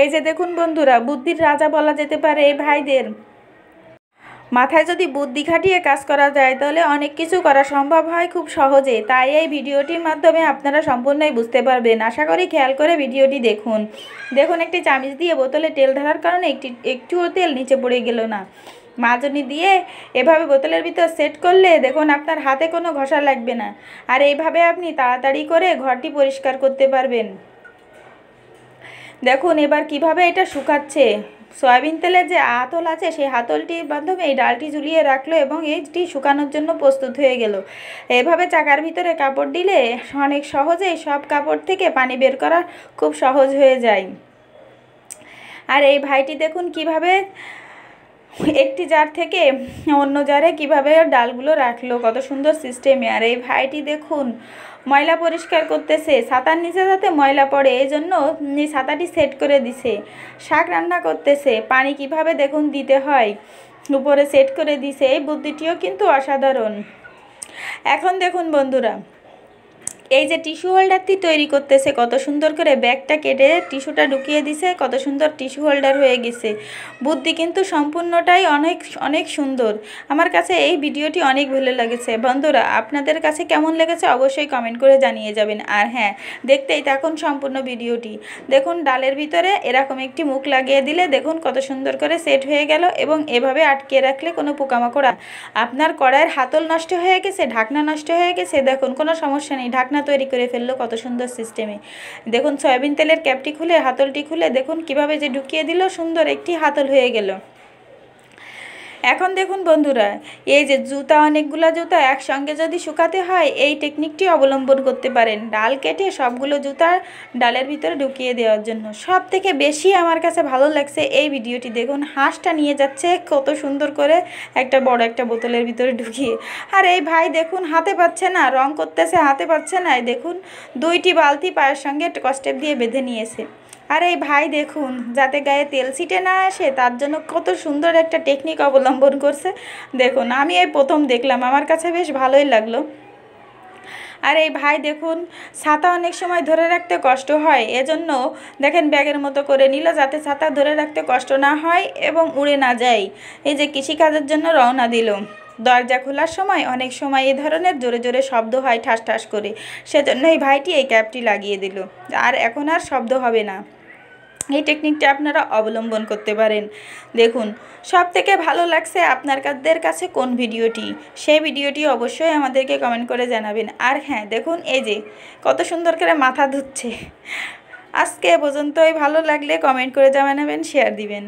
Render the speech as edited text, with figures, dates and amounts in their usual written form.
এই যে দেখুন বন্ধুরা, বুদ্ধির রাজা বলা যেতে পারে এই ভাইদের। মাথায় যদি বুদ্ধি খাটিয়ে কাজ করা যায় তাহলে অনেক কিছু করা সম্ভব হয় খুব সহজে। তাই এই ভিডিওটির মাধ্যমে আপনারা সম্পূর্ণই বুঝতে পারবেন। আশা করি খেয়াল করে ভিডিওটি দেখুন। দেখুন, একটি চামচ দিয়ে বোতলে তেল ঢালার কারণে একটুও তেল নিচে পড়ে গেল না। মাজনি দিয়ে এভাবে বোতলের ভিতর সেট করলে দেখুন আপনার হাতে কোনো ঘষা লাগবে না। আর এইভাবে আপনি তাড়াতাড়ি করে ঘরটি পরিষ্কার করতে পারবেন। দেখুন এবার কিভাবে এটা শুকাচ্ছে। সয়াবিন তেলের যে হাতল আছে সেই হাতলটির মাধ্যমে এই ডালটি ঝুলিয়ে রাখলো এবং এইটি শুকানোর জন্য প্রস্তুত হয়ে গেল। এভাবে চাকার ভিতরে কাপড় দিলে অনেক সহজেই সব কাপড় থেকে পানি বের করা খুব সহজ হয়ে যায়। আর এই ভাইটি দেখুন কিভাবে একটি জার থেকে অন্য জারে কিভাবে ডালগুলো রাখলো, কত সুন্দর সিস্টেমে। আর এই ভাইটি দেখুন ময়লা পরিষ্কার করতেছে, ছাতার নিচে যাতে ময়লা পড়ে এই জন্য ছাতাটি সেট করে দিছে। শাক রান্না করতেছে, পানি কিভাবে দেখুন দিতে হয় উপরে সেট করে দিছে। এই বুদ্ধিটিও কিন্তু অসাধারণ। এখন দেখুন বন্ধুরা, এই যে টিস্যু হোল্ডারটি তৈরি করতেছে, কত সুন্দর করে ব্যাগটা কেটে টিস্যুটা ঢুকিয়ে দিছে, কত সুন্দর টিস্যু হোল্ডার হয়ে গেছে। বুদ্ধি কিন্তু সম্পূর্ণটাই অনেক অনেক সুন্দর। আমার কাছে এই ভিডিওটি অনেক ভালো লেগেছে। বন্ধুরা, আপনাদের কাছে কেমন লেগেছে অবশ্যই কমেন্ট করে জানিয়ে যাবেন। আর হ্যাঁ, দেখতেই থাকুন সম্পূর্ণ ভিডিওটি। দেখুন ডালের ভিতরে এরকম একটি মুখ লাগিয়ে দিলে দেখুন কত সুন্দর করে সেট হয়ে গেল এবং এভাবে আটকে রাখলে কোনো পোকামাকড়। আপনার কড়াইয়ের হাতল নষ্ট হয়ে গেছে, ঢাকনা নষ্ট হয়ে গেছে, দেখুন কোনো সমস্যা নেই, ঢাকনা তৈরি করে ফেললো কত সুন্দর সিস্টেমে। দেখুন সয়াবিন তেলের ক্যাপটি খুলে হাতলটি খুলে দেখুন কিভাবে যে ঢুকিয়ে দিল, সুন্দর একটি হাতল হয়ে গেল। এখন দেখুন বন্ধুরা, এই যে জুতা, অনেকগুলো জুতা একসঙ্গে যদি শুকাতে হয় এই টেকনিকটি অবলম্বন করতে পারেন। ডাল কেটে সবগুলো জুতা ডালের ভিতরে ঢুকিয়ে দেওয়ার জন্য। সব থেকে বেশি আমার কাছে ভালো লাগছে এই ভিডিওটি। দেখুন হাঁসটা নিয়ে যাচ্ছে কত সুন্দর করে একটা বড় একটা বোতলের ভিতরে ঢুকিয়ে। আর এই ভাই দেখুন হাতে পাচ্ছে না, রং করতেছে, হাতে পাচ্ছে না। দেখুন দুইটি বালতি পায়ের সঙ্গে স্টেপ দিয়ে বেঁধে নিয়েছে। আর এই ভাই দেখুন যাতে গায়ে তেল ছিটে না আসে তার জন্য কত সুন্দর একটা টেকনিক অবলম্বন করছে। দেখুন আমি এই প্রথম দেখলাম, আমার কাছে বেশ ভালোই লাগলো। আর এই ভাই দেখুন ছাতা অনেক সময় ধরে রাখতে কষ্ট হয়, এজন্য দেখেন ব্যাগের মতো করে নিল যাতে ছাতা ধরে রাখতে কষ্ট না হয় এবং উড়ে না যায়। এই যে কৃষিকাজের জন্য রওনা দিল। দরজা খোলার সময় অনেক সময় এই ধরনের জোরে জোরে শব্দ হয় ঠাস ঠাস করে, সেজন্য এই ভাইটি এই ক্যাপটি লাগিয়ে দিল। আর এখন আর শব্দ হবে না। এই টেকনিকটা আপনারা অবলম্বন করতে পারেন। দেখুন সব থেকে ভালো লাগছে আপনাদের কাছে কোন ভিডিওটি, সেই ভিডিওটি অবশ্যই আমাদেরকে কমেন্ট করে জানাবেন। আর হ্যাঁ দেখুন এই যে কত সুন্দর করে মাথা ধুচ্ছে। আজকে পর্যন্তই, ভালো লাগলে কমেন্ট করে জানাবেন, শেয়ার দিবেন।